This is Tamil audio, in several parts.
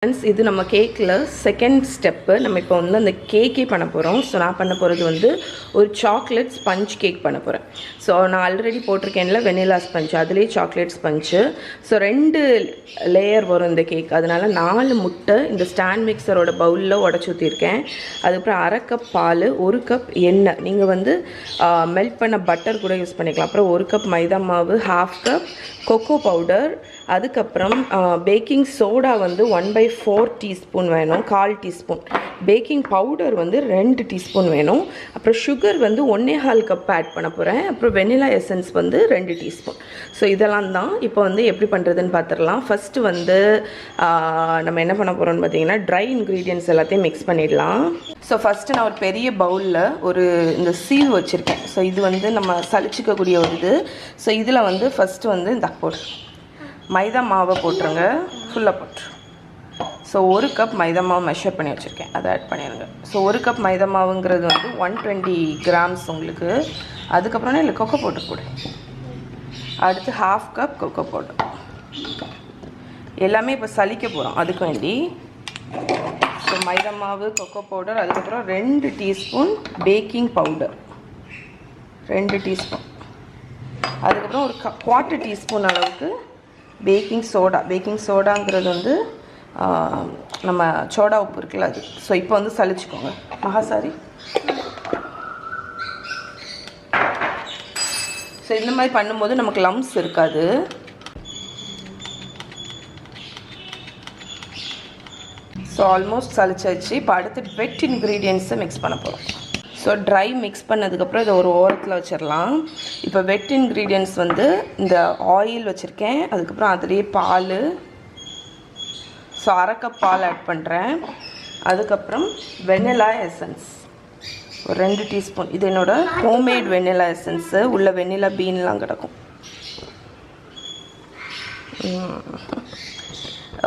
ஃப்ரெண்ட்ஸ், இது நம்ம கேக்கில் செகண்ட் ஸ்டெப்பு. நம்ம இப்போ வந்து அந்த கேக்கே பண்ண போகிறோம். ஸோ நான் பண்ண போகிறது வந்து ஒரு சாக்லேட் ஸ்பஞ்ச் கேக் பண்ண போகிறேன். ஸோ நான் ஆல்ரெடி போட்டிருக்கேன்ல வெனிலா ஸ்பஞ்ச், அதுலேயே சாக்லேட் ஸ்பஞ்சு. ஸோ 2 லேயர் வரும் இந்த கேக். அதனால் 4 முட்டை இந்த ஸ்டாண்ட் மிக்சரோட பவுலில் உடச்சி ஊற்றிருக்கேன். அதுக்கப்புறம் 1/2 கப் பால், 1 கப் எண்ணெய், நீங்கள் வந்து மெல்ட் பண்ண பட்டர் கூட யூஸ் பண்ணிக்கலாம். அப்புறம் 1 கப் மைதா மாவு, 1/2 கப் கொக்கோ பவுடர், அதுக்கப்புறம் பேக்கிங் சோடா வந்து 1/4 டீஸ்பூன் வேணும், 1/4 டீஸ்பூன். பேக்கிங் பவுடர் வந்து 2 டீஸ்பூன் வேணும். அப்புறம் சுகர் வந்து 1/4 கப் ஆட் பண்ண போகிறேன். அப்புறம் வெனிலா எசன்ஸ் வந்து 2 டீஸ்பூன். ஸோ இதெல்லாம் தான் இப்போ வந்து எப்படி பண்ணுறதுன்னு பார்த்துடலாம். ஃபஸ்ட்டு வந்து நம்ம என்ன பண்ண போகிறோம்னு பார்த்தீங்கன்னா ட்ரை இன்க்ரீடியன்ட்ஸ் எல்லாத்தையும் மிக்ஸ் பண்ணிடலாம். ஸோ ஃபஸ்ட்டு நான் ஒரு பெரிய பவுலில் ஒரு இந்த சீவ் வச்சுருக்கேன். ஸோ இது வந்து நம்ம சளிச்சிக்கக்கூடிய ஒரு இது. ஸோ இதில் வந்து ஃபஸ்ட்டு வந்து இந்த போடு மைதா மாவை போட்டுருங்க, ஃபுல்லாக போட்டு. ஸோ 1 கப் மைதா மாவு மெஷர் பண்ணி வச்சுருக்கேன், அதை ஆட் பண்ணிடுங்க. ஸோ 1 கப் மைதா மாவுங்கிறது வந்து 120 கிராம்ஸ் உங்களுக்கு. அதுக்கப்புறம் இல்லை கொக்கோ பவுடர் போடு. அடுத்து 1/2 கப் கொக்கோ பவுடர். எல்லாமே இப்போ சலிக்க போகிறோம் அதுக்கு வேண்டி. ஸோ மைதா மாவு, கொக்கோ பவுடர், அதுக்கப்புறம் 2 டீஸ்பூன் பேக்கிங் பவுடர், 2 டீஸ்பூன். அதுக்கப்புறம் ஒரு 1/4 டீஸ்பூன் அளவுக்கு பேக்கிங் சோடா. பேக்கிங் சோடாங்கிறது வந்து நம்ம சோடா உப்பு இருக்குல்ல அது. ஸோ இப்போ வந்து சளிச்சுக்கோங்க மகாசாரி. ஸோ இந்த மாதிரி பண்ணும்போது நமக்கு லம்ஸ் இருக்காது. ஸோ ஆல்மோஸ்ட் சளிச்சாச்சு. இப்போ அடுத்து வெட் இன்க்ரீடியன்ட்ஸை மிக்ஸ் பண்ண போகிறோம். ஸோ ட்ரை மிக்ஸ் பண்ணதுக்கப்புறம் இதை ஒரு ஓரத்தில் வச்சிடலாம். இப்போ வெட் இன்க்ரீடியன்ட்ஸ் வந்து இந்த ஆயில் வச்சுருக்கேன், அதுக்கப்புறம் அதுலேயே பால். ஸோ 1/2 கப் பால் ஆட் பண்ணுறேன். அதுக்கப்புறம் வெனிலா எசன்ஸ் ஒரு 2 டீஸ்பூன். இது என்னோடய ஹோம்மேட் வெனிலா எசன்ஸு. உள்ள வெனிலா பீன்லாம் கிடக்கும்.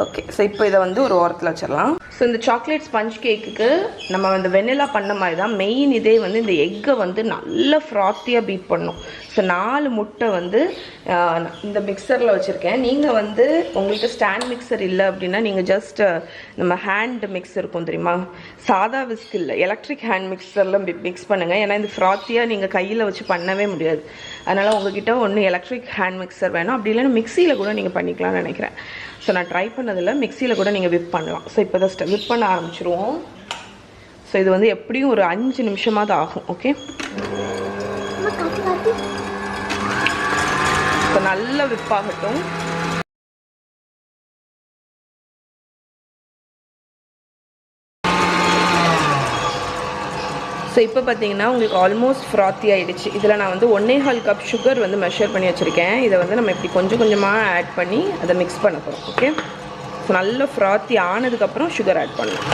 ஓகே, ஸோ இப்போ இதை வந்து ஒரு ஓரத்தில் வச்சிடலாம். ஸோ இந்த சாக்லேட் ஸ்பஞ்ச் கேக்குக்கு நம்ம அந்த வெனிலா பண்ண மாதிரி தான் மெயின் இதே வந்து இந்த எக்கை வந்து நல்லா ஃப்ராத்தியாக பீட் பண்ணணும். ஸோ 4 முட்டை வந்து இந்த மிக்சரில் வச்சுருக்கேன். நீங்கள் வந்து உங்களுக்கு ஸ்டாண்ட் மிக்சர் இல்லை அப்படின்னா நீங்கள் ஜஸ்ட் நம்ம ஹேண்ட் மிக்ஸ் இருக்கும் தெரியுமா, சாதா விஸ்க் இல்லை, எலக்ட்ரிக் ஹேண்ட் மிக்சரில் மிக்ஸ் பண்ணுங்கள். ஏன்னா இந்த ஃப்ராத்தியாக நீங்கள் கையில் வச்சு பண்ணவே முடியாது. அதனால் உங்ககிட்ட ஒன்று எலக்ட்ரிக் ஹேண்ட் மிக்சர் வேணும், அப்படி இல்லைன்னா மிக்சியில் கூட நீங்கள் பண்ணிக்கலாம்னு நினைக்கிறேன். ஸோ நான் ட்ரை பண்ணதில் மிக்சியில் கூட நீங்கள் விப் பண்ணலாம். ஸோ இப்போ தான் விப் பண்ண ஆரம்பிச்சிருவோம். ஸோ இது வந்து எப்படியும் ஒரு 5 நிமிஷமாக தான் ஆகும். ஓகே, ஸோ நல்லா விப் ஆகட்டும். ஸோ இப்போ பார்த்தீங்கன்னா உங்களுக்கு ஆல்மோஸ்ட் ஃப்ராத்தி ஆகிடுச்சு. இதில் நான் வந்து 1/4 கப் சுகர் வந்து மெஷர் பண்ணி வச்சுருக்கேன். இதை வந்து நம்ம இப்படி கொஞ்சம் கொஞ்சமாக ஆட் பண்ணி அதை மிக்ஸ் பண்ண போகிறோம். ஓகே, ஸோ நல்ல ஃப்ராத்தி ஆனதுக்கப்புறம் சுகர் ஆட் பண்ணலாம்.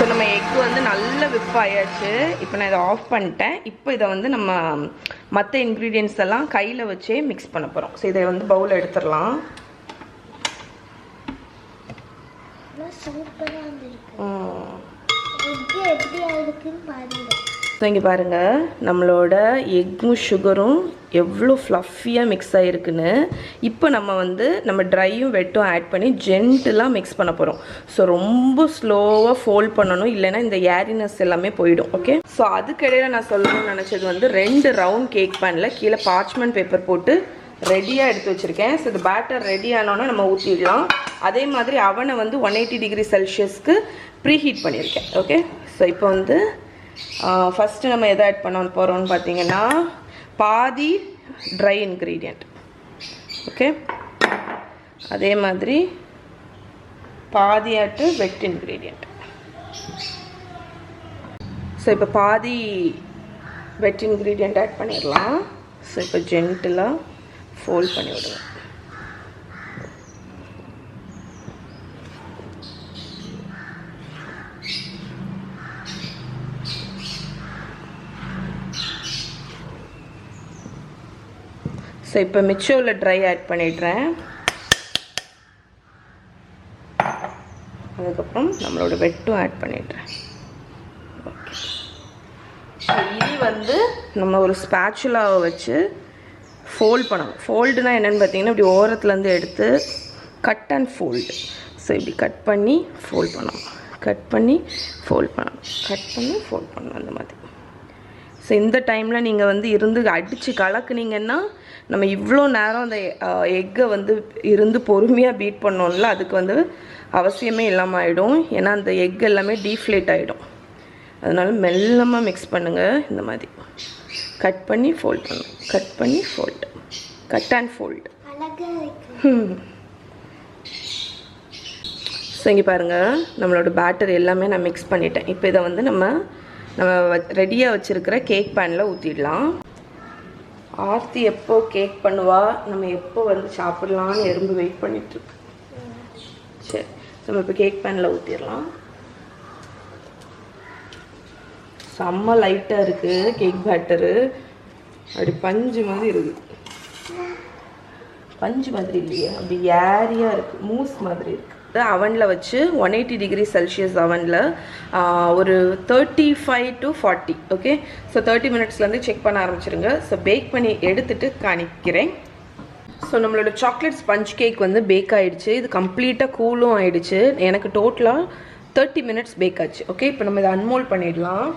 ஸோ நம்ம எக் வந்து நல்ல விப் ஆயாச்சு. இப்போ நான் இதை ஆஃப் பண்ணிட்டேன். இப்போ இதை வந்து நம்ம மற்ற இன்க்ரீடியன்ட்ஸ் எல்லாம் கையில் வச்சே மிக்ஸ் பண்ண போகிறோம். ஸோ இதை வந்து பவுல் எடுத்துடலாம். ஸோ இங்கே பாருங்கள், நம்மளோட எக்கும் சுகரும் எவ்வளோ ஃப்ளஃபியாக மிக்ஸ் ஆகிருக்குன்னு. இப்போ நம்ம வந்து நம்ம ட்ரையும் வெட்டும் ஆட் பண்ணி ஜென்டிலாக மிக்ஸ் பண்ண போகிறோம். ஸோ ரொம்ப ஸ்லோவாக ஃபோல்ட் பண்ணணும், இல்லைன்னா இந்த ஏரினஸ் எல்லாமே போயிடும். ஓகே, ஸோ அதுக்கிடையில் நான் சொல்லணும்னு நினச்சது வந்து 2 ரவுண்ட் கேக் பேனில் கீழே பார்ச்மெண்ட் பேப்பர் போட்டு ரெடியாக எடுத்து வச்சுருக்கேன். ஸோ இந்த பேட்டர் ரெடி ஆனோன்னா நம்ம ஊற்றிடலாம். அதே மாதிரி அவனை வந்து 180 டிகிரி செல்சியஸ்க்கு ப்ரீஹீட் பண்ணியிருக்கேன். ஓகே, ஸோ இப்போ வந்து ஃபஸ்ட்டு நம்ம எதை ஆட் பண்ண போகிறோம்னு பார்த்தீங்கன்னா பாதி ட்ரை இன்க்ரீடியண்ட். ஓகே, அதே மாதிரி பாதி ஆட்டு வெட் இன்க்ரீடியண்ட். ஸோ இப்போ பாதி வெட் இன்க்ரீடியண்ட் ஆட் பண்ணிடலாம். ஸோ இப்போ ஜென்டிலாக ஃபோல்ட் பண்ணி விடுவேன். ஸோ இப்போ மிச்சம் உள்ள ட்ரை ஆட் பண்ணிடுறேன். அதுக்கப்புறம் நம்மளோட வெட்டும் ஆட் பண்ணிடுறேன். ஓகே, இது வந்து நம்ம ஒரு ஸ்பேச்சுலாவை வச்சு ஃபோல்ட் பண்ணணும். ஃபோல்டுனா என்னென்னு பார்த்தீங்கன்னா இப்படி ஓரத்துலேருந்து எடுத்து கட் அண்ட் ஃபோல்டு. ஸோ இப்படி கட் பண்ணி ஃபோல்ட் பண்ணணும், கட் பண்ணி ஃபோல்ட் பண்ணணும், கட் பண்ணி ஃபோல்ட் பண்ணணும் அந்த மாதிரி. ஸோ இந்த டைமில் நீங்கள் வந்து இருந்து அடித்து கலக்குனீங்கன்னா நம்ம இவ்வளோ நேரம் அந்த எக்கை வந்து இருந்து பொறுமையாக பீட் பண்ணோம்ல, அதுக்கு வந்து அவசியமே இல்லாமல் ஆகிடும். ஏன்னா அந்த எக் எல்லாமே டீஃப்ளேட் ஆகிடும். அதனால் மெல்லமாக மிக்ஸ் பண்ணுங்கள். இந்த மாதிரி கட் பண்ணி ஃபோல்ட் பண்ணணும், கட் பண்ணி fold, cut and fold. So இங்கே பாருங்கள், நம்மளோட பேட்டர் எல்லாமே நான் மிக்ஸ் பண்ணிட்டேன். இப்போ இதை வந்து நம்ம ரெடியாக வச்சுருக்கிற கேக் பேனில் ஊற்றிடலாம். ஆர்த்தி எப்போ கேக் பண்ணுவா, நம்ம எப்போ வந்து சாப்பிட்லான்னு எறும்பு வெயிட் பண்ணிட்டுருக்கு. சரி, நம்ம இப்போ கேக் பேனில் ஊற்றிடலாம். செம்ம லைட்டாக இருக்குது கேக் பேட்டரு, அப்படி பஞ்சு மாதிரி இருக்குது. பஞ்சு மாதிரி இல்லையே, அப்படி ஏரியாக இருக்குது, மூஸ் மாதிரி இருக்குது. அவனில் வச்சு 180 டிகிரி செல்சியஸ் அவனில் ஒரு 35 to 40. ஓகே, ஸோ 30 மினிட்ஸ்லேருந்து செக் பண்ண ஆரம்பிச்சிருங்க. ஸோ பேக் பண்ணி எடுத்துகிட்டு காணிக்கிறேன். ஸோ நம்மளோட சாக்லேட் ஸ்பஞ்ச் கேக் வந்து பேக் ஆகிடுச்சு. இது கம்ப்ளீட்டாக கூலும் ஆகிடுச்சு. எனக்கு டோட்டலாக 30 மினிட்ஸ் பேக் ஆச்சு. ஓகே, இப்போ நம்ம இதை அன்மோல்ட் பண்ணிடலாம்.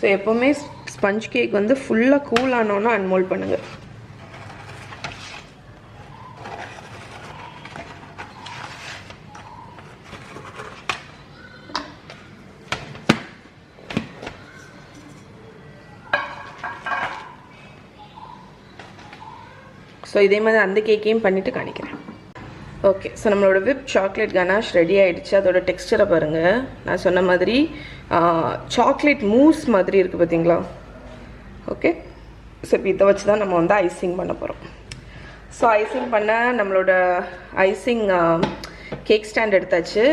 ஸோ எப்போவுமே ஸ்பஞ்ச் கேக் வந்து ஃபுல்லாக கூல் ஆனோன்னா அன்மோல்ட் பண்ணுங்கள். ஸோ இதே மாதிரி அந்த கேக்கையும் பண்ணிவிட்டு காணிக்கிறேன். ஓகே, ஸோ நம்மளோட விப் சாக்லேட் கனாஷ் ரெடி ஆகிடுச்சு. அதோட டெக்ஸ்டரை பாருங்கள். நான் சொன்ன மாதிரி சாக்லேட் மூஸ் மாதிரி இருக்குது பார்த்தீங்களா? ஓகே, ஸோ இப்போ இதை வச்சு தான் நம்ம வந்து ஐசிங் பண்ண போகிறோம். ஸோ ஐசிங் பண்ண நம்மளோட ஐசிங் கேக் ஸ்டாண்ட் எடுத்தாச்சு.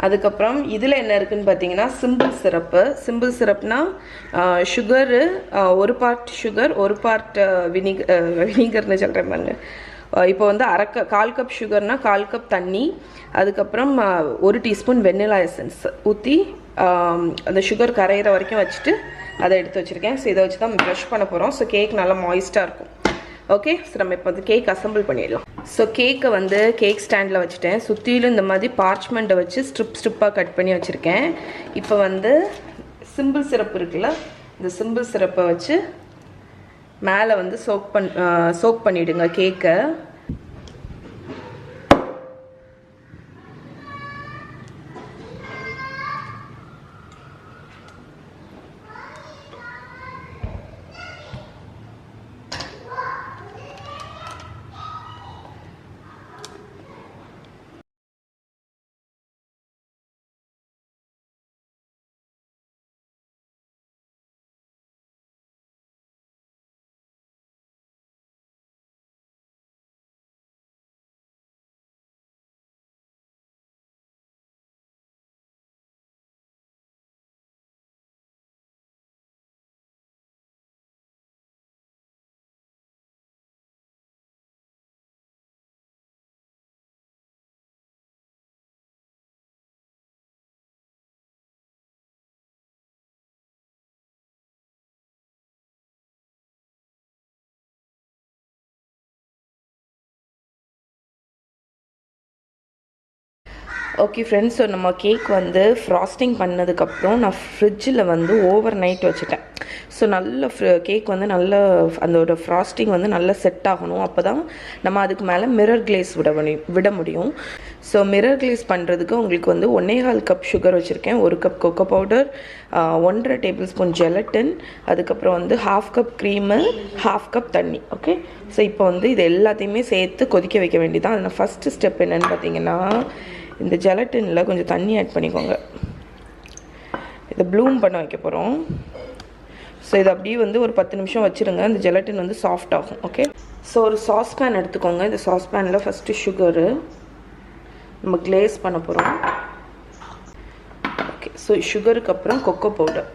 அதுக்கப்புறம் இதில் என்ன இருக்குதுன்னு பார்த்தீங்கன்னா சிம்பிள் சிரப்பு. சிம்பிள் சிரப்னா சுகரு, ஒரு பார்ட் சுகர், ஒரு பார்ட் வினிகர்னு சொல்கிறேன் பாருங்க. இப்போ வந்து 1/4 கப் சுகர்னா 1/4 கப் தண்ணி, அதுக்கப்புறம் 1 டீஸ்பூன் வெண்ணிலா எசன்ஸ் ஊற்றி அந்த சுகர் கரையிற வரைக்கும் வச்சுட்டு அதை எடுத்து வச்சுருக்கேன். ஸோ இதை வச்சு தான் ப்ரஷ் பண்ண போகிறோம். ஸோ கேக் நல்லா மாய்ஸ்டாக இருக்கும். ஓகே, ஸோ நம்ம இப்போ வந்து கேக் அசம்பிள் பண்ணிடலாம். ஸோ கேக்கை வந்து கேக் ஸ்டாண்டில் வச்சுட்டேன். சுற்றிலும் இந்த மாதிரி பார்ச்மெண்ட்டை வச்சு ஸ்ட்ரிப்பாக கட் பண்ணி வச்சுருக்கேன். இப்போ வந்து சிம்பிள் சிரப் இருக்குல்ல, இந்த சிம்பிள் சிரப்பை வச்சு மேலே வந்து சோக் பண்ணிவிடுங்க கேக்கை. ஓகே ஃப்ரெண்ட்ஸ், ஸோ நம்ம கேக் வந்து ஃப்ராஸ்டிங் பண்ணதுக்கப்புறம் நான் ஃப்ரிட்ஜில் வந்து ஓவர் நைட் வச்சுட்டேன். ஸோ நல்ல கேக் வந்து நல்ல அதோட ஃப்ராஸ்டிங் வந்து நல்லா செட் ஆகணும். அப்போ தான் நம்ம அதுக்கு மேலே மிரர் கிளேஸ் விட முடியும். ஸோ மிரர் கிளேஸ் பண்ணுறதுக்கு உங்களுக்கு வந்து 1.25 கப் சுகர் வச்சுருக்கேன், 1 cup cocoa powder, 1.5 table spoon gelatin, அதுக்கப்புறம் வந்து 1/2 கப் க்ரீமு, 1/2 கப் தண்ணி. ஓகே, ஸோ இப்போ வந்து இது எல்லாத்தையுமே சேர்த்து கொதிக்க வைக்க வேண்டியதான். அதில் ஃபஸ்ட்டு ஸ்டெப் என்னென்னு பார்த்தீங்கன்னா, இந்த ஜெலட்டினில் கொஞ்சம் தண்ணி ஆட் பண்ணிக்கோங்க. இதை ப்ளூம் பண்ண வைக்க போகிறோம். ஸோ இதை அப்படியே வந்து ஒரு 10 நிமிஷம் வச்சுருங்க. அந்த ஜெலட்டின் வந்து சாஃப்ட் ஆகும். ஓகே, ஸோ ஒரு சாஸ்பேன் எடுத்துக்கோங்க. இந்த சாஸ்பேனில் ஃபஸ்ட்டு சுகரு நம்ம கிளேஸ் பண்ண போகிறோம். ஓகே, ஸோ சுகருக்கு அப்புறம் கொக்கோ பவுடர்.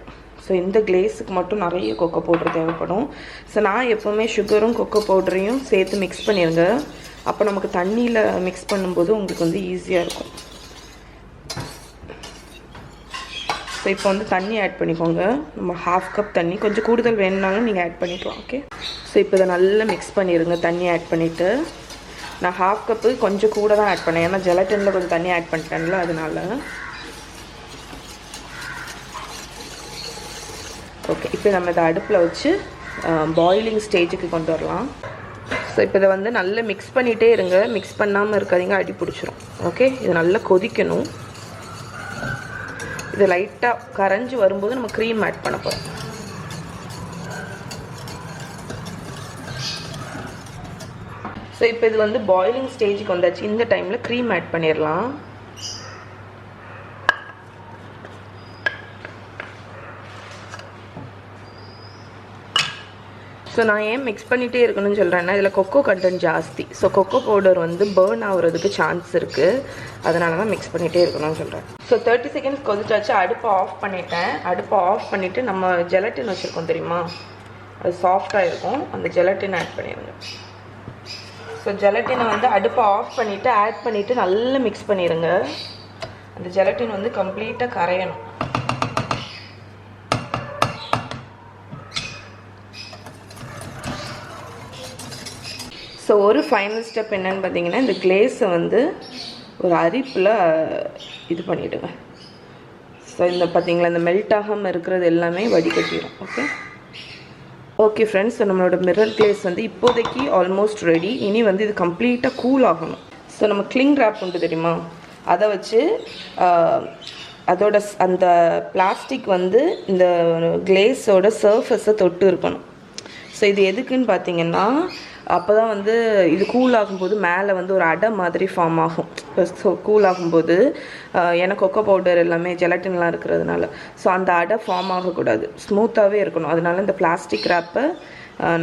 ஸோ இந்த கிளேஸுக்கு மட்டும் நிறைய கொக்கோ பவுடர் தேவைப்படும். ஸோ நான் எப்போவுமே சுகரும் கொக்கோ பவுடரையும் சேர்த்து மிக்ஸ் பண்ணிடுங்க. அப்போ நமக்கு தண்ணியில் மிக்ஸ் பண்ணும்போது உங்களுக்கு வந்து ஈஸியாக இருக்கும். ஸோ இப்போ வந்து தண்ணி ஆட் பண்ணிக்கோங்க. நம்ம 1/2 கப் தண்ணி, கொஞ்சம் கூடுதல் வேணும்னாலும் நீங்கள் ஆட் பண்ணிக்கலாம். ஓகே, ஸோ இப்போ இதை நல்லா மிக்ஸ் பண்ணிடுங்க. தண்ணி ஆட் பண்ணிவிட்டு நான் 1/2 கப்பு கொஞ்சம் கூட தான் ஆட் பண்ணேன், ஏன்னா ஜெலட்டினில் கொஞ்சம் தண்ணி ஆட் பண்ணிட்டேன்ல அதனால. ஓகே, இப்போ நம்ம இதை அடுப்பில் வச்சு பாயிலிங் ஸ்டேஜுக்கு கொண்டு வரலாம். ஸோ இப்போ இதை வந்து நல்லா மிக்ஸ் பண்ணிகிட்டே இருங்க. மிக்ஸ் பண்ணாமல் இருக்காதீங்க, அடி பிடிச்சிரும். ஓகே, இது நல்லா கொதிக்கணும். இது லைட்டாக கரைஞ்சி வரும்போது நம்ம க்ரீம் ஆட் பண்ண போகிறோம். ஸோ இப்போ இது வந்து பாயிலிங் ஸ்டேஜுக்கு வந்தாச்சு. இந்த டைமில் க்ரீம் ஆட் பண்ணிடலாம். ஸோ நான் ஏன் மிக்ஸ் பண்ணிகிட்டே இருக்கணும்னு சொல்கிறேன்னா, இதில் கொக்கோ கண்டென்ட் ஜாஸ்தி. ஸோ கொக்கோ பவுடர் வந்து பேர்ன் ஆகிறதுக்கு சான்ஸ் இருக்குது. அதனால தான் மிக்ஸ் பண்ணிகிட்டே இருக்கணும்னு சொல்கிறேன். ஸோ 30 செகண்ட்ஸ் கொதிச்சாச்சு. அடுப்பை ஆஃப் பண்ணிட்டேன். அடுப்பை ஆஃப் பண்ணிவிட்டு நம்ம ஜெலட்டின் வச்சுருக்கோம் தெரியுமா, அது சாஃப்டாக இருக்கும். அந்த ஜெலட்டின் ஆட் பண்ணிடுங்க. ஸோ ஜெலட்டினை வந்து அடுப்பை ஆஃப் பண்ணிவிட்டு ஆட் பண்ணிவிட்டு நல்லா மிக்ஸ் பண்ணிடுங்க. அந்த ஜெலட்டின் வந்து கம்ப்ளீட்டாக கரையணும். ஸோ ஒரு ஃபைனல் ஸ்டெப் என்னென்னு பார்த்தீங்கன்னா, இந்த கிளேஸை வந்து ஒரு அரிப்பில் இது பண்ணிவிடுங்க. ஸோ இந்த பார்த்தீங்களா, இந்த மெல்ட் ஆகாமல் இருக்கிறது எல்லாமே வடிகட்டிடும். ஓகே ஓகே ஃப்ரெண்ட்ஸ், ஸோ நம்மளோட மிரர் கிளேஸ் வந்து இப்போதைக்கு ஆல்மோஸ்ட் ரெடி. இனி வந்து இது கம்ப்ளீட்டாக கூல் ஆகணும். ஸோ நம்ம கிளிங் ரேப் உண்டு தெரியுமா, அதை வச்சு அதோட அந்த பிளாஸ்டிக் வந்து இந்த கிளேஸோட சர்ஃபஸை தொட்டு இருக்கணும். ஸோ இது எதுக்குன்னு பார்த்தீங்கன்னா, அப்போ தான் வந்து இது கூல் ஆகும்போது மேலே வந்து ஒரு அடை மாதிரி ஃபார்ம் ஆகும். ஸோ கூல் ஆகும்போது ஏன்னா கொக்கோ பவுடர் எல்லாமே ஜெலட்டின்லாம் இருக்கிறதுனால ஸோ அந்த அடை ஃபார்ம் ஆகக்கூடாது, ஸ்மூத்தாகவே இருக்கணும். அதனால இந்த பிளாஸ்டிக் ரேப்பை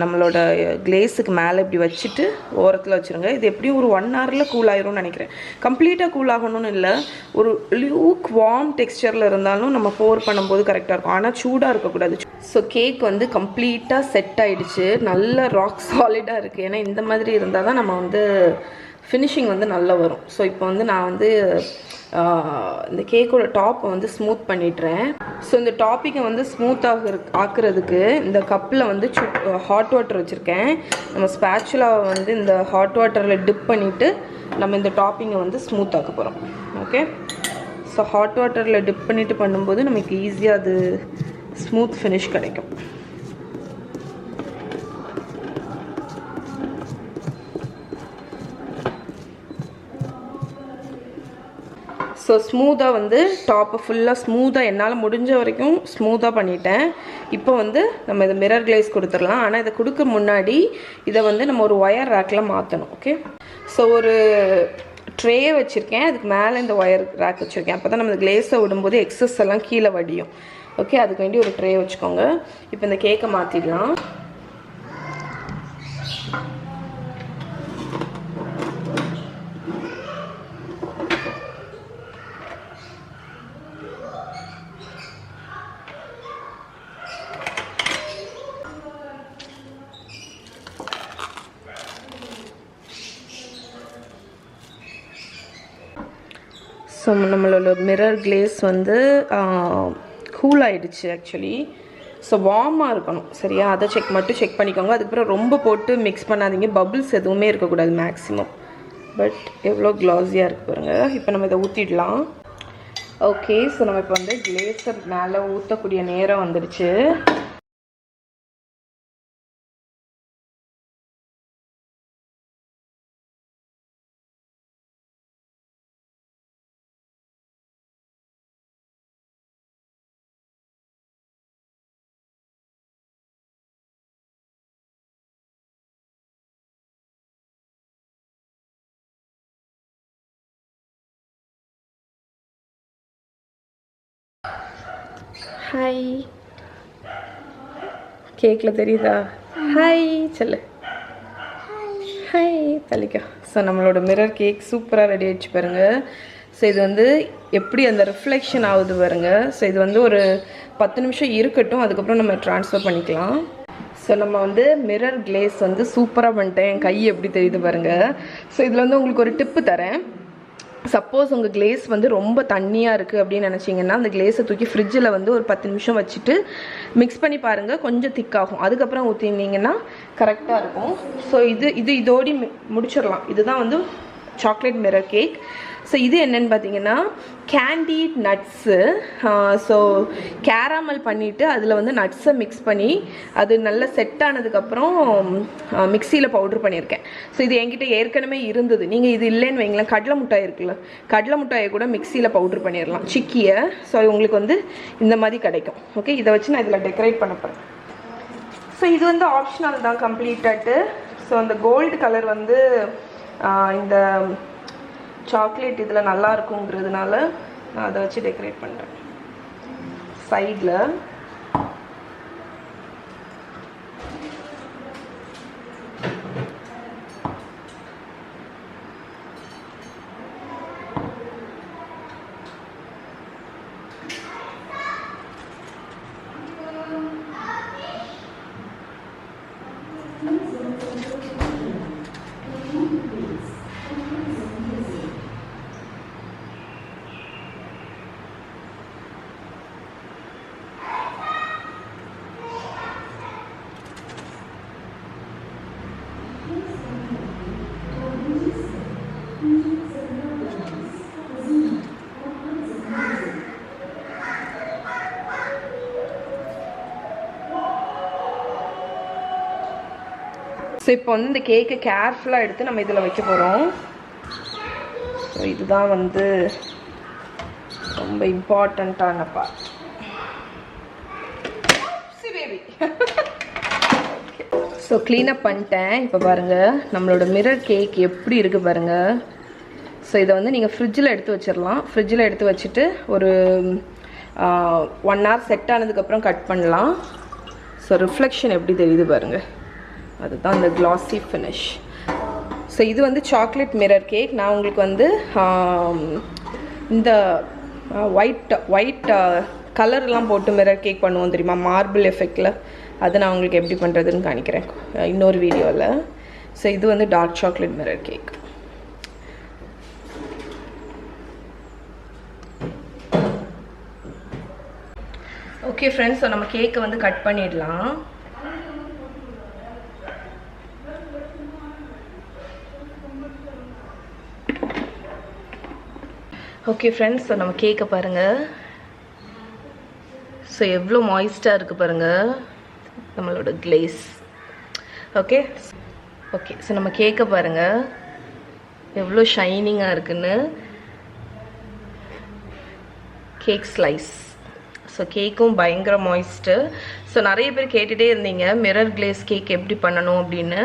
நம்மளோட கிளேஸுக்கு மேலே இப்படி வச்சுட்டு ஓரத்தில் வச்சுருங்க. இது எப்படியும் ஒரு 1 ஹவரில் கூல் ஆயிரும்னு நினைக்கிறேன். கம்ப்ளீட்டாக கூல் ஆகணும்னு இல்லை, ஒரு லியூக் வார்ம் டெக்ஸ்சரில் இருந்தாலும் நம்ம போர் பண்ணும்போது கரெக்டாக இருக்கும். ஆனால் சூடாக இருக்கக்கூடாது. ஸோ கேக் வந்து கம்ப்ளீட்டாக செட் ஆகிடுச்சு. நல்ல ராக் சாலிடாக இருக்குது. ஏன்னா இந்த மாதிரி இருந்தால் தான் நம்ம வந்து ஃபினிஷிங் வந்து நல்லா வரும். ஸோ இப்போ வந்து நான் வந்து இந்த கேக்கோட டாப்பை வந்து ஸ்மூத் பண்ணிடுறேன். ஸோ இந்த டாப்பிங்கை வந்து ஸ்மூத்தாக ஆக்குறதுக்கு இந்த கப்பில் வந்து ஹாட் வாட்டர் வச்சுருக்கேன். நம்ம ஸ்பேச்சுலாவை வந்து இந்த ஹாட் வாட்டரில் டிப் பண்ணிவிட்டு நம்ம இந்த டாப்பிங்கை வந்து ஸ்மூத் ஆக்க போகிறோம். ஓகே, ஸோ ஹாட் வாட்டரில் டிப் பண்ணிவிட்டு பண்ணும்போது நமக்கு ஈஸியாக அது ஸ்மூத் ஃபினிஷ் கிடைக்கும். ஸோ ஸ்மூத்தாக வந்து டாப்பை ஃபுல்லாக ஸ்மூத்தாக என்னால் முடிஞ்ச வரைக்கும் ஸ்மூத்தாக பண்ணிட்டேன். இப்போ வந்து நம்ம இதை மிரர் கிளேஸ் கொடுத்துடலாம். ஆனால் இதை கொடுக்க முன்னாடி இதை வந்து நம்ம ஒரு ஒயர் ரேக்கில் மாற்றணும். ஓகே, ஸோ ஒரு ட்ரே வச்சுருக்கேன், அதுக்கு மேலே இந்த ஒயர் ரேக் வச்சுருக்கேன். அப்போ தான் நம்ம இந்த கிளேஸை விடும்போது எக்ஸஸ் எல்லாம் கீழே வடியும். ஓகே, அதுக்கு வேண்டி ஒரு ட்ரே வச்சுக்கோங்க. இப்போ இந்த கேக்கை மாற்றிடலாம். ஸோ நம்மளோட மிரர் கிளேஸ் வந்து கூல் ஆகிடுச்சு ஆக்சுவலி. ஸோ வார்மாக இருக்கணும், சரியா? அதை செக் பண்ணிக்கோங்க. அதுக்கப்புறம் ரொம்ப போட்டு மிக்ஸ் பண்ணாதீங்க, பபிள்ஸ் எதுவுமே இருக்கக்கூடாது மேக்ஸிமம். பட் எவ்வளோ க்ளாஸியாக இருக்குது பாருங்கள். இப்போ நம்ம இதை ஊற்றிடலாம். ஓகே, ஸோ நம்ம இப்போ வந்து கிளேஸை மேலே ஊற்றக்கூடிய நேரம் வந்துடுச்சு. ஹாய், கேக்கில் தெரியுதா? ஹாய் சொல்லு. ஹாய் தலிக்கா. ஸோ நம்மளோட மிரர் கேக் சூப்பராக ரெடி ஆகிடுச்சு பாருங்கள். ஸோ இது வந்து எப்படி அந்த ரிஃப்ளெக்ஷன் ஆகுது பாருங்க. ஸோ இது வந்து ஒரு 10 நிமிஷம் இருக்கட்டும், அதுக்கப்புறம் நம்ம ட்ரான்ஸ்ஃபர் பண்ணிக்கலாம். ஸோ நம்ம வந்து மிரர் கிளேஸ் வந்து சூப்பராக பண்ணிட்டேன். என் கை எப்படி தெரியுது பாருங்கள். ஸோ இதில் வந்து உங்களுக்கு ஒரு டிப்பு தரேன். சப்போஸ் உங்கள் கிளேஸ் வந்து ரொம்ப தண்ணியாக இருக்குது அப்படின்னு நினச்சிங்கன்னா அந்த கிளேஸை தூக்கி ஃப்ரிட்ஜில் வந்து ஒரு 10 நிமிஷம் வச்சுட்டு மிக்ஸ் பண்ணி பாருங்கள், கொஞ்சம் திக்காகும். அதுக்கப்புறம் ஊற்றினீங்கன்னா கரெக்டாக இருக்கும். ஸோ இதோடி முடிச்சிடலாம். இதுதான் வந்து சாக்லேட் மிரர் கேக். ஸோ இது என்னென்னு பார்த்தீங்கன்னா கேண்டீட் நட்ஸு. ஸோ கேராமல் பண்ணிவிட்டு அதில் வந்து நட்ஸை மிக்ஸ் பண்ணி அது நல்லா செட் ஆனதுக்கப்புறம் மிக்சியில் பவுட்ரு பண்ணியிருக்கேன். ஸோ இது என்கிட்ட ஏற்கனவே இருந்தது. நீங்கள் இது இல்லைன்னு வைங்களேன், கடலை மிட்டாய் இருக்குல்ல, கடலை மிட்டாயை கூட மிக்சியில் பவுட்ரு பண்ணிடலாம், சிக்கியை. ஸோ உங்களுக்கு வந்து இந்த மாதிரி கிடைக்கும். ஓகே, இதை வச்சு நான் இதில் டெக்கரேட் பண்ண போகிறேன். ஸோ இது வந்து ஆப்ஷனல் தான் கம்ப்ளீட்டாட்டு. ஸோ அந்த கோல்டு கலர் வந்து இந்த சாக்லேட் இதில் நல்லா இருக்குங்கிறதுனால நான் அதை வச்சு டெக்கரேட் பண்ணுறேன் சைடில். ஸோ இப்போ வந்து இந்த கேக்கை கேர்ஃபுல்லாக எடுத்து நம்ம இதில் வைக்க போகிறோம். ஸோ இதுதான் வந்து ரொம்ப இம்பார்ட்டண்ட்டான பார்ட். ஸோ க்ளீனப் பண்ணிட்டேன். இப்போ பாருங்கள் நம்மளோட மிரர் கேக் எப்படி இருக்குது பாருங்கள். ஸோ இதை வந்து நீங்கள் ஃப்ரிட்ஜில் எடுத்து வச்சிடலாம். ஃப்ரிட்ஜில் எடுத்து வச்சுட்டு ஒரு 1 hour செட் ஆனதுக்கப்புறம் கட் பண்ணலாம். ஸோ ரிஃப்ளெக்ஷன் எப்படி தெரியுது பாருங்கள், அதுதான் இந்த கிளாஸி ஃபினிஷ். ஸோ இது வந்து சாக்லேட் மிரர் கேக். நான் உங்களுக்கு வந்து இந்த ஒயிட் கலர்லாம் போட்டு மிரர் கேக் பண்ணுவோம் தெரியுமா, மார்பிள் எஃபெக்டில், அது நான் உங்களுக்கு எப்படி பண்ணுறதுன்னு காணிக்கிறேன் இன்னொரு வீடியோவில். ஸோ இது வந்து dark chocolate mirror cake. Okay friends, so நம்ம கேக்கை வந்து கட் பண்ணிடலாம். ஓகே ஃப்ரெண்ட்ஸ், ஸோ நம்ம கேக்கை பாருங்கள். ஸோ எவ்வளோ மாய்ஸ்டாக இருக்குது பாருங்கள் நம்மளோட கிளேஸ். ஓகே ஓகே ஸோ நம்ம கேக்கை பாருங்கள் எவ்வளோ ஷைனிங்காக இருக்குன்னு. Cake slice. ஸோ கேக்கும் பயங்கர மாய்ஸ்ட்டு. ஸோ நிறைய பேர் கேட்டுகிட்டே இருந்தீங்க மிரர் கிளேஸ் கேக் எப்படி பண்ணணும் அப்படின்னு.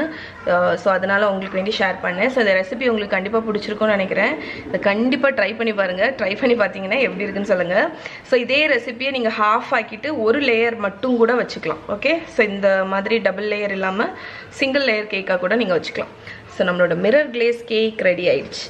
ஸோ அதனால் உங்களுக்கு வேண்டி ஷேர் பண்ணேன். ஸோ இந்த ரெசிபி உங்களுக்கு கண்டிப்பாக பிடிச்சிருக்கும்னு நினைக்கிறேன். இதை கண்டிப்பாக ட்ரை பண்ணி பாருங்கள். ட்ரை பண்ணி பார்த்தீங்கன்னா எப்படி இருக்குன்னு சொல்லுங்கள். ஸோ இதே ரெசிபியை நீங்கள் ஹாஃப் ஆக்கிட்டு ஒரு லேயர் மட்டும் கூட வச்சுக்கலாம். ஓகே, ஸோ இந்த மாதிரி டபுள் லேயர் இல்லாமல் சிங்கிள் லேயர் கேக்காக கூட நீங்கள் வச்சுக்கலாம். ஸோ நம்மளோட மிரர் கிளேஸ் கேக் ரெடி ஆயிடுச்சு.